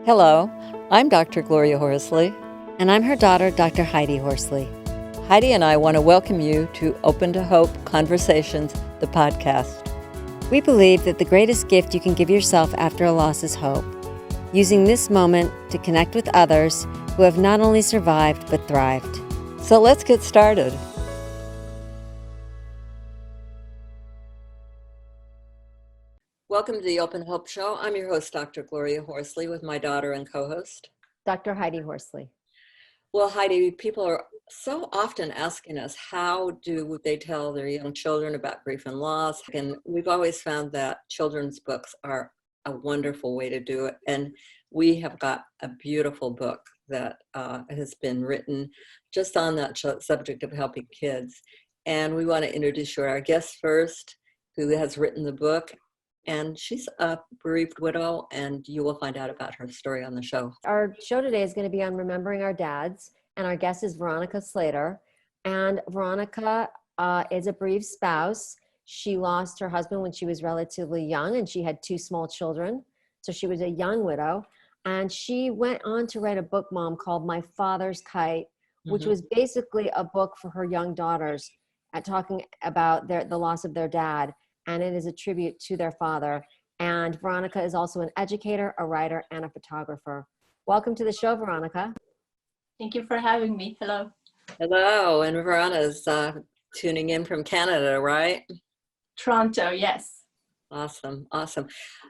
Hello, I'm Dr. Gloria Horsley. And I'm her daughter, Dr. Heidi Horsley. Heidi and I want to welcome you to Open to Hope Conversations, the podcast. We believe that the greatest gift you can give yourself after a loss is hope, using this moment to connect with others who have not only survived but thrived. So let's get started. Welcome to the Open Hope Show. I'm your host, Dr. Gloria Horsley, with my daughter and co-host, Dr. Heidi Horsley. Well, Heidi, people are so often asking us, how do they tell their young children about grief and loss? And we've always found that children's books are a wonderful way to do it. And we have got a beautiful book that has been written just on that subject of helping kids. And we want to introduce you to our guest first, who has written the book. And she's a bereaved widow, and you will find out about her story on the show. Our show today is going to be on remembering our dads, and our guest is Veronica Slater. And Veronica is a bereaved spouse. She lost her husband when she was relatively young, and she had two small children. So she was a young widow. And she went on to write a book, Mom, called My Father's Kite, which was basically a book for her young daughters talking about the loss of their dad. And it is a tribute to their father. And Veronica is also an educator, a writer, and a photographer. Welcome to the show, Veronica. Thank you for having me. Hello. Hello, and Veronica's tuning in from Canada, right? Toronto, yes. Awesome.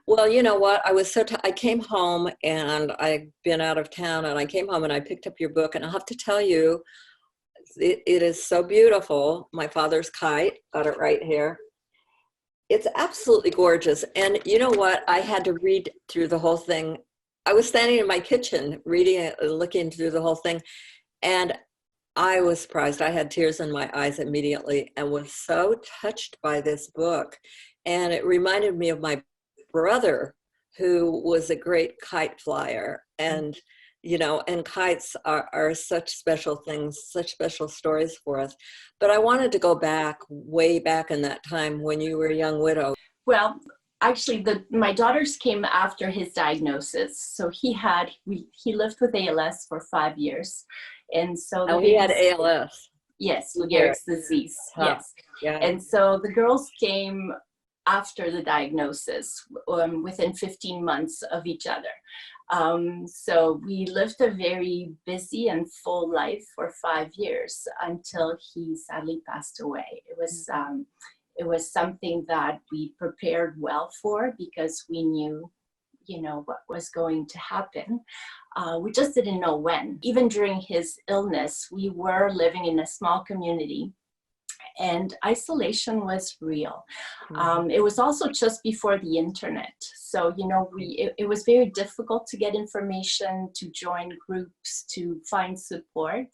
Well, you know what? I was I came home, and I've been out of town, and I came home and I picked up your book, and I'll have to tell you, it is so beautiful. My Father's Kite, got it right here. It's absolutely gorgeous. And you know what? I had to read through the whole thing. I was standing in my kitchen reading it, looking through the whole thing, and I was surprised. I had tears in my eyes immediately and was so touched by this book. And it reminded me of my brother, who was a great kite flyer. And you know, and kites are such special things, such special stories for us. But I wanted to go back, way back in that time when you were a young widow. Well, actually, my daughters came after his diagnosis. So he lived with ALS for 5 years. And so he had ALS. Yes, Lou Gehrig's disease. Yes. Yeah. And so the girls came after the diagnosis, within 15 months of each other. So we lived a very busy and full life for 5 years until he sadly passed away. It was something that we prepared well for because we knew, what was going to happen. We just didn't know when. Even during his illness, we were living in a small community. And isolation was real. It was also just before the internet. So, it was very difficult to get information, to join groups, to find support.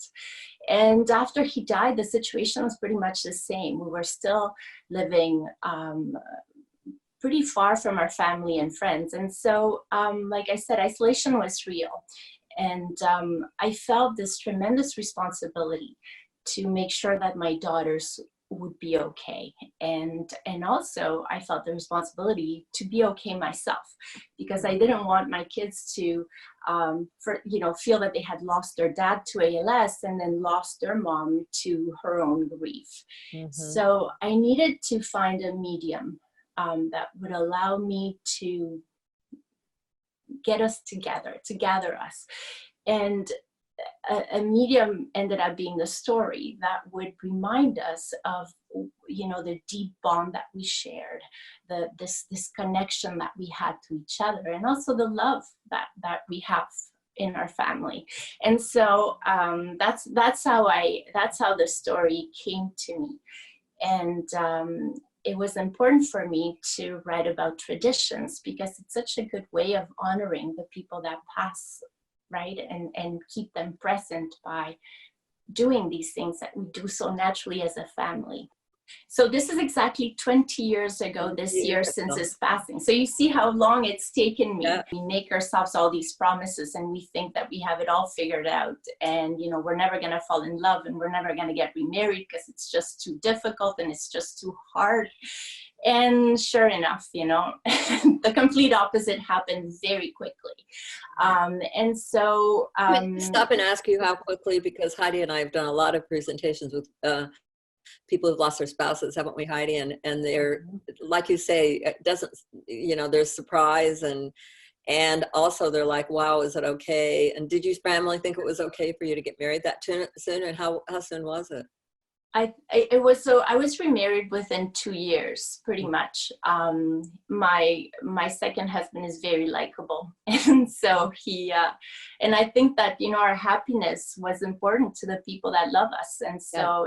And after he died, the situation was pretty much the same. We were still living pretty far from our family and friends. And so, like I said, isolation was real. And I felt this tremendous responsibility to make sure that my daughters would be okay. And also I felt the responsibility to be okay myself, because I didn't want my kids to, feel that they had lost their dad to ALS and then lost their mom to her own grief. So I needed to find a medium that would allow me to get us together, to gather us. And a medium ended up being the story that would remind us of, the deep bond that we shared, this connection that we had to each other, and also the love that we have in our family. And so that's how the story came to me. And it was important for me to write about traditions because it's such a good way of honoring the people that pass, right? And keep them present by doing these things that we do so naturally as a family. So this is exactly 20 years ago this year since his passing. So you see how long it's taken me. Yeah. We make ourselves all these promises and we think that we have it all figured out. And, we're never going to fall in love and we're never going to get remarried because it's just too difficult and it's just too hard. And sure enough, the complete opposite happened very quickly. And so Stop and ask you how quickly, because Heidi and I have done a lot of presentations with people who've lost their spouses, haven't we, Heidi? And they're, like you say, it doesn't, there's surprise, and also they're like, wow, is it okay? And did your family think it was okay for you to get married that soon? And how soon was it? I was remarried within 2 years, pretty much. My second husband is very likable, and so and I think that our happiness was important to the people that love us, and so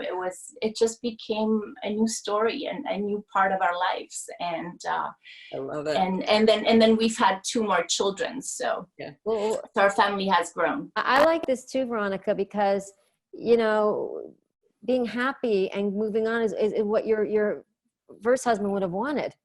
it just became a new story and a new part of our lives, and I love it. And then we've had 2 more children, so Well, so our family has grown. I like this too, Veronica, because being happy and moving on is what your first husband would have wanted,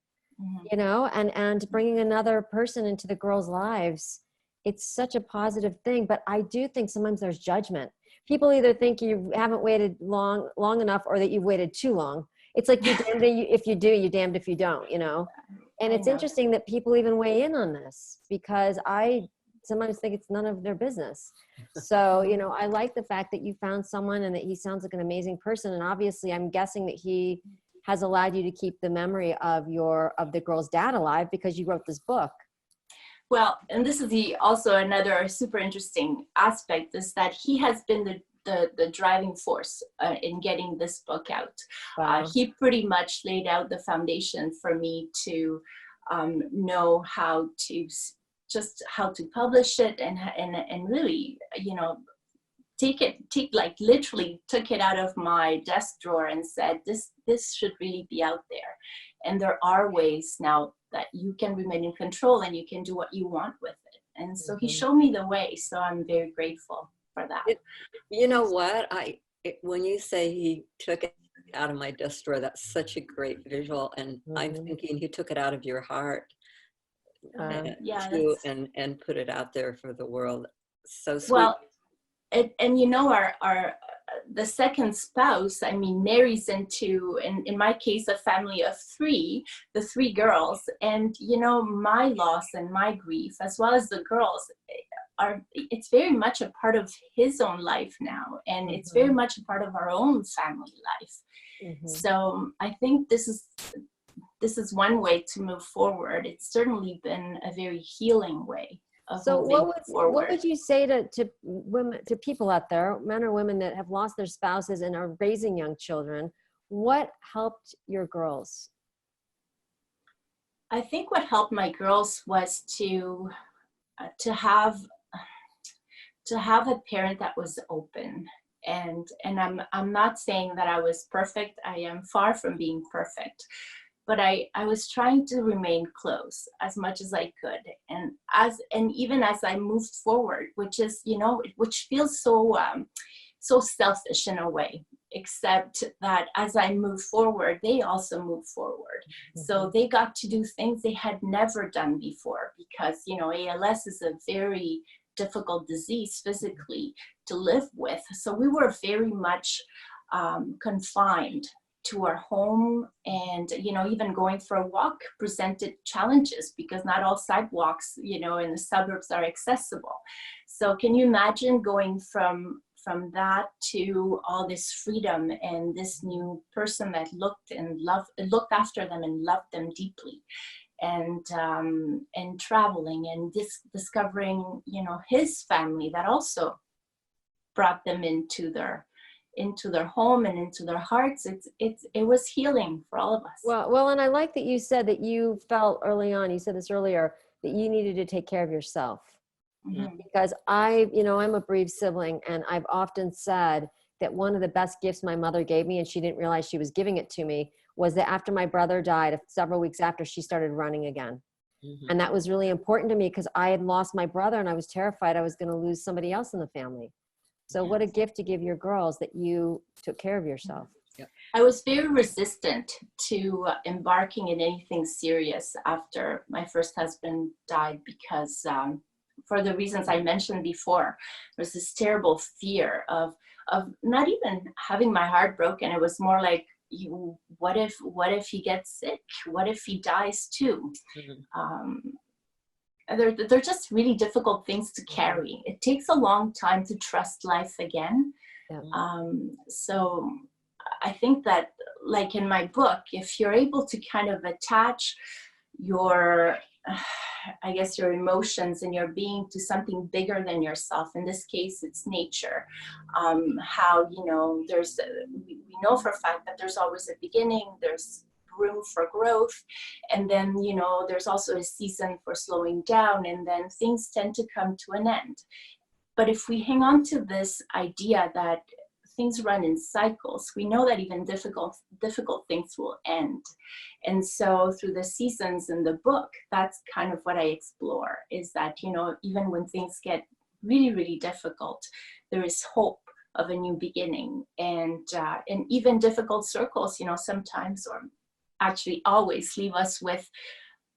and bringing another person into the girls' lives. It's such a positive thing, but I do think sometimes there's judgment. People either think you haven't waited long enough, or that you've waited too long. It's like you're damned if you do, you're damned if you don't, And it's interesting that people even weigh in on this, because I sometimes think it's none of their business. So, I like the fact that you found someone and that he sounds like an amazing person. And obviously I'm guessing that he has allowed you to keep the memory of the girl's dad alive, because you wrote this book. Well, and this is also another super interesting aspect, is that he has been the driving force in getting this book out. Wow. He pretty much laid out the foundation for me to know how to publish it, and really, literally took it out of my desk drawer and said, this should really be out there. And there are ways now that you can remain in control and you can do what you want with it. And so he showed me the way. So I'm very grateful for that. You know what? When you say he took it out of my desk drawer, that's such a great visual. And I'm thinking he took it out of your heart. And put it out there for the world. So sweet. Well, and our the second spouse, marries into, in my case, a family of 3, the 3 girls, and my loss and my grief, as well as the girls, it's very much a part of his own life now, and it's very much a part of our own family life. So I think this is one way to move forward. It's certainly been a very healing way of moving forward. What would you say to women, to people out there, men or women, that have lost their spouses and are raising young children? What helped your girls? I think what helped my girls was to have a parent that was open. And I'm not saying that I was perfect. I am far from being perfect. But I was trying to remain close as much as I could, and even as I moved forward, which is which feels so selfish in a way, except that as I moved forward, they also moved forward. So they got to do things they had never done before, because ALS is a very difficult disease physically to live with. So we were very much confined to our home, and even going for a walk presented challenges, because not all sidewalks in the suburbs are accessible. So can you imagine going from that to all this freedom and this new person that looked after them and loved them deeply, and traveling and discovering his family that also brought them into their home and into their hearts. It was healing for all of us. Well, and I like that you said that you felt early on, you said this earlier, that you needed to take care of yourself. Because I'm a bereaved sibling, and I've often said that one of the best gifts my mother gave me, and she didn't realize she was giving it to me, was that after my brother died, several weeks after, she started running again. And that was really important to me, because I had lost my brother and I was terrified I was going to lose somebody else in the family. So what a gift to give your girls, that you took care of yourself. I was very resistant to embarking in anything serious after my first husband died, because for the reasons I mentioned before, there was this terrible fear of not even having my heart broken. It was more like, what if he gets sick? What if he dies too? They're just really difficult things to carry. It takes a long time to trust life again. Yeah. So I think that, like in my book, if you're able to kind of attach your, I guess, your emotions and your being to something bigger than yourself, in this case, it's nature. How, we know for a fact that there's always a beginning, there's room for growth, and then, there's also a season for slowing down, and then things tend to come to an end. But if we hang on to this idea that things run in cycles, we know that even difficult things will end. And so through the seasons in the book, that's kind of what I explore, is that, even when things get really, really difficult, there is hope of a new beginning. And even difficult circles, sometimes, or actually always, leave us with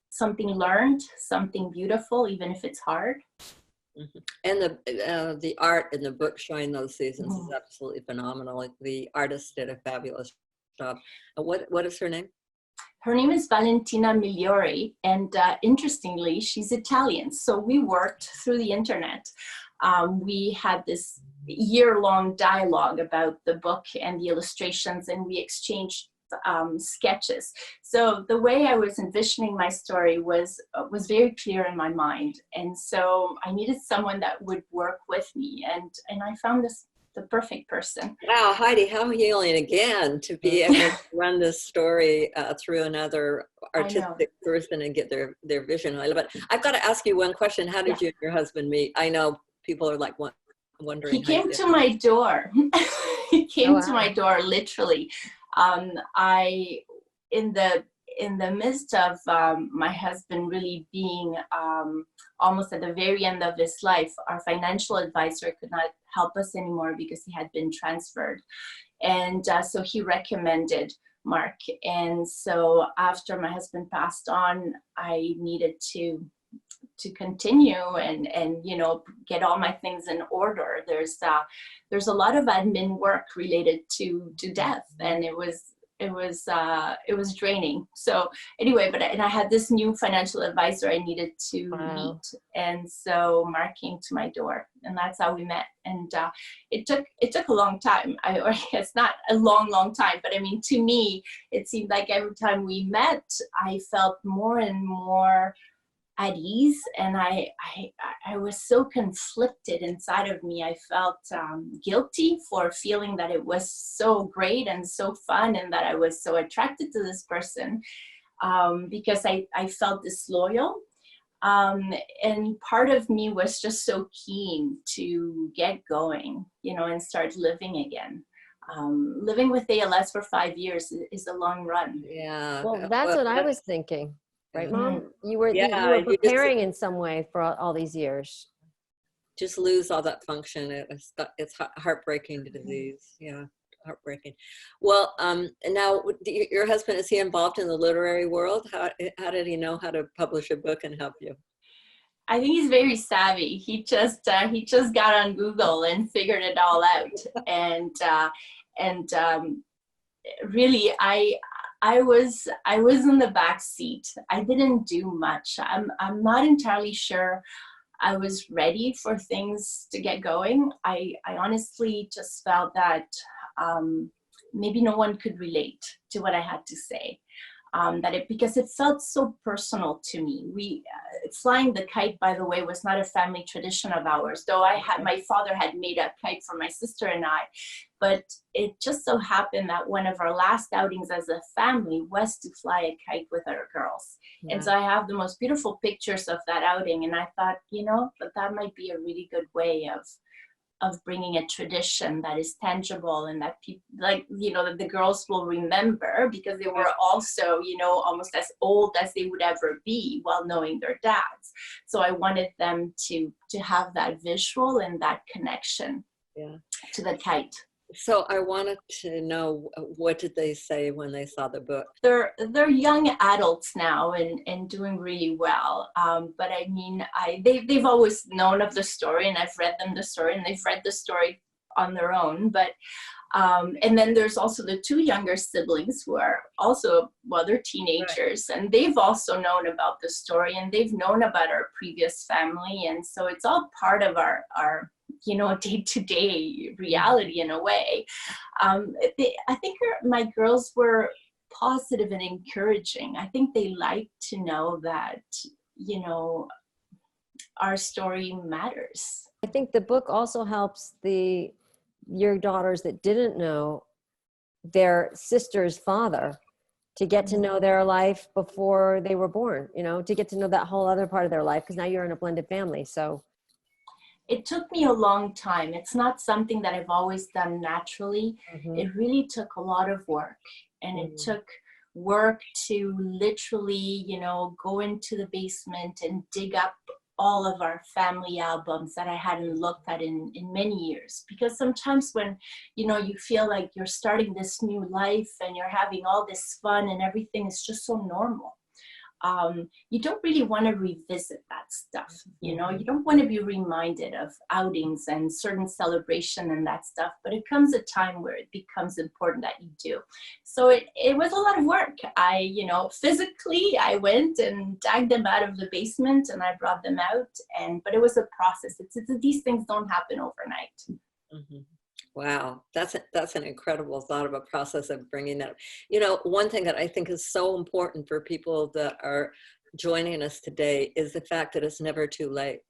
something learned, something beautiful, even if it's hard. And the art in the book showing those seasons is absolutely phenomenal. The artist did a fabulous job. What is her name? Her name is Valentina Migliori, and interestingly, she's Italian. So we worked through the internet. We had this year-long dialogue about the book and the illustrations, and we exchanged sketches. So the way I was envisioning my story was very clear in my mind, and so I needed someone that would work with me, and I found the perfect person. Wow, Heidi, how healing again to be able to run this story through another artistic person and get their vision. I love it. I've got to ask you one question. How did you and your husband meet? I know people are like wondering. He came to my door. He came to my door, literally. In the midst of my husband really being almost at the very end of his life, our financial advisor could not help us anymore because he had been transferred. And so he recommended Mark. And so after my husband passed on, I needed to continue and get all my things in order. There's a lot of admin work related to death, and it was draining. So anyway, and I had this new financial advisor I needed to meet, and so Mark came to my door, and that's how we met. And it took a long time. Or it's not a long time, but I mean, to me, it seemed like every time we met, I felt more and more at ease, and I was so conflicted inside of me. I felt guilty for feeling that it was so great and so fun, and that I was so attracted to this person, because I felt disloyal, and part of me was just so keen to get going, and start living again. Living with ALS for 5 years is a long run. Yeah. Well, that's what I was thinking. Right, Mom? You were preparing in some way for all these years. Just lose all that function. It's heartbreaking disease. Yeah, heartbreaking. Well, and now your husband, is he involved in the literary world? How did he know how to publish a book and help you? I think he's very savvy. He just got on Google and figured it all out. And really, I was in the back seat. I didn't do much. I'm not entirely sure I was ready for things to get going. I honestly just felt that maybe no one could relate to what I had to say. Because it felt so personal to me. Flying the kite, by the way, was not a family tradition of ours, though my father had made a kite for my sister and I, but it just so happened that one of our last outings as a family was to fly a kite with our girls. Yeah. And so I have the most beautiful pictures of that outing, and I thought, that might be a really good way of bringing a tradition that is tangible, and that people, that the girls will remember, because they were also, almost as old as they would ever be while knowing their dads. So I wanted them to have that visual and that connection to the kite. So I wanted to know, what did they say when they saw the book? They're young adults now and doing really well. But I mean, they've always known of the story, and I've read them the story, and they've read the story on their own. But And then there's also the two younger siblings who are also, well, they're teenagers, and they've also known about the story, and they've known about our previous family. And so it's all part of our day-to-day reality in a way. I think my girls were positive and encouraging. I think they like to know that, our story matters. I think the book also helps your daughters that didn't know their sister's father to get to know their life before they were born, to get to know that whole other part of their life, because now you're in a blended family. So it took me a long time. It's not something that I've always done naturally. It really took a lot of work, and it took work to literally, go into the basement and dig up all of our family albums that I hadn't looked at in many years. Because sometimes when, you feel like you're starting this new life and you're having all this fun and everything is just so normal, you don't really want to revisit that stuff. You don't want to be reminded of outings and certain celebration and that stuff, but it comes a time where it becomes important that you do. So it was a lot of work. Physically I went and dragged them out of the basement and I brought them out, but it was a process. These things don't happen overnight. Wow, that's an incredible thought of a process of bringing that. One thing that I think is so important for people that are joining us today is the fact that it's never too late.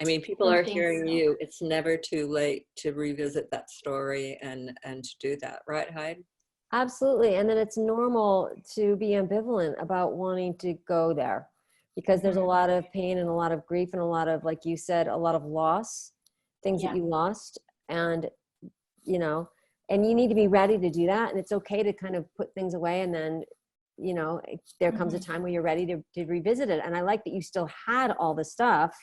I mean, people are hearing you. It's never too late to revisit that story and to do that, right, Heidi? absolutely. And then it's normal to be ambivalent about wanting to go there, because there's a lot of pain and a lot of grief and a lot of, like you said, a lot of loss, things that you lost. And and you need to be ready to do that. And it's okay to kind of put things away. And then, there comes a time where you're ready to revisit it. And I like that you still had all the stuff,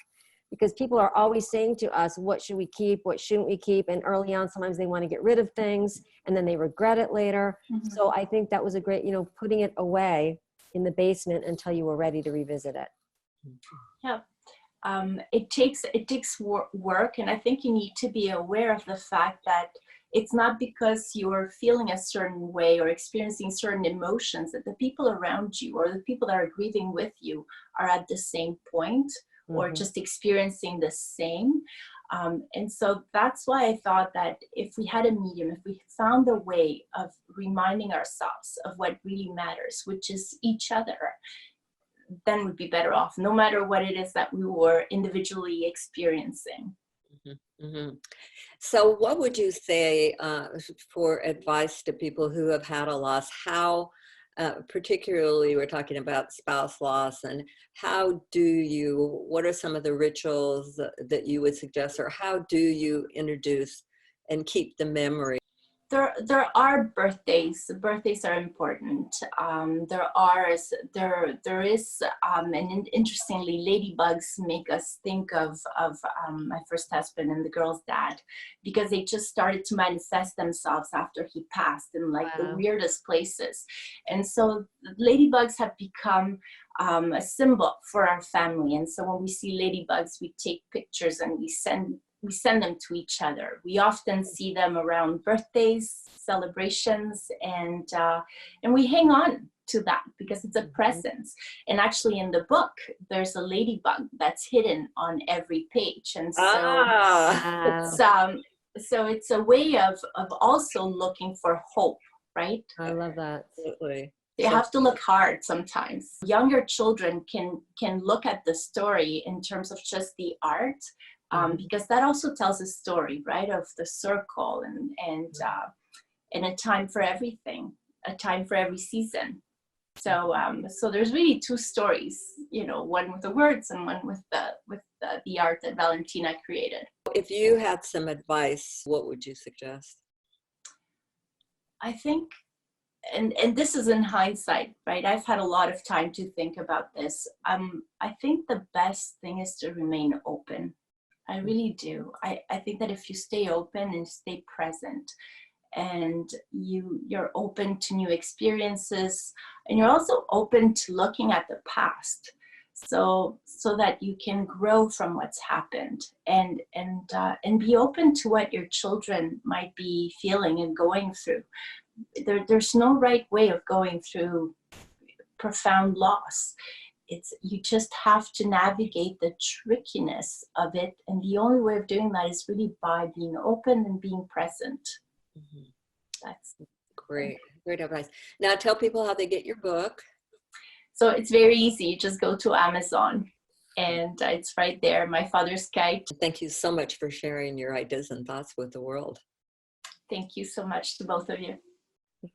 because people are always saying to us, what should we keep? What shouldn't we keep? And early on, sometimes they want to get rid of things and then they regret it later. So I think that was a great, putting it away in the basement until you were ready to revisit it. Yeah. It takes work, and I think you need to be aware of the fact that it's not because you're feeling a certain way or experiencing certain emotions that the people around you or the people that are grieving with you are at the same point or just experiencing the same. And so that's why I thought that if we had a medium, if we found a way of reminding ourselves of what really matters, which is each other, then we'd be better off, no matter what it is that we were individually experiencing. So what would you say for advice to people who have had a loss? How, particularly we're talking about spouse loss, and what are some of the rituals that you would suggest, or how do you introduce and keep the memory? There are birthdays. Birthdays are important. There is, and interestingly, ladybugs make us think of my first husband and the girl's dad, because they just started to manifest themselves after he passed in the weirdest places. And so ladybugs have become a symbol for our family. And so when we see ladybugs, we take pictures and we send them to each other. We often see them around birthdays, celebrations, and we hang on to that because it's a presence. And actually in the book, there's a ladybug that's hidden on every page. And so it's a way of also looking for hope, right? I love that. Absolutely. You have to look hard sometimes. Younger children can look at the story in terms of just the art, because that also tells a story, right, of the circle and a time for everything, a time for every season. So there's really two stories, one with the words and one with the art that Valentina created. If you had some advice, what would you suggest? I think, and this is in hindsight, right? I've had a lot of time to think about this. I think the best thing is to remain open. I really do. I think that if you stay open and stay present, and you're open to new experiences, and you're also open to looking at the past, so that you can grow from what's happened, and be open to what your children might be feeling and going through. There's no right way of going through profound loss. You just have to navigate the trickiness of it, and the only way of doing that is really by being open and being present. Mhm. That's Great advice. Now tell people how they get your book. So it's very easy. Just go to Amazon, and it's right there. My Father's Kite. Thank you so much for sharing your ideas and thoughts with the world. Thank you so much to both of you.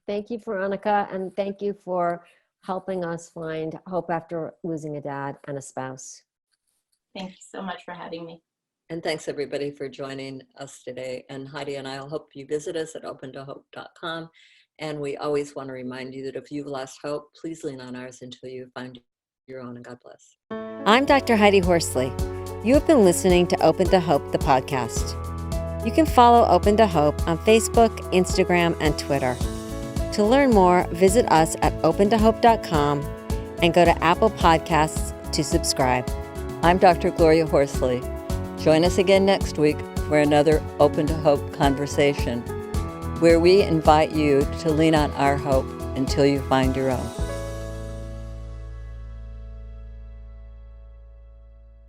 Thank you, Veronica, and thank you for helping us find hope after losing a dad and a spouse. Thank you so much for having me. And thanks everybody for joining us today. And Heidi and I will hope you visit us at opentohope.com. And we always want to remind you that if you've lost hope, please lean on ours until you find your own, and God bless. I'm Dr. Heidi Horsley. You have been listening to Open to Hope, the podcast. You can follow Open to Hope on Facebook, Instagram, and Twitter. To learn more, visit us at opentohope.com and go to Apple Podcasts to subscribe. I'm Dr. Gloria Horsley. Join us again next week for another Open to Hope conversation, where we invite you to lean on our hope until you find your own.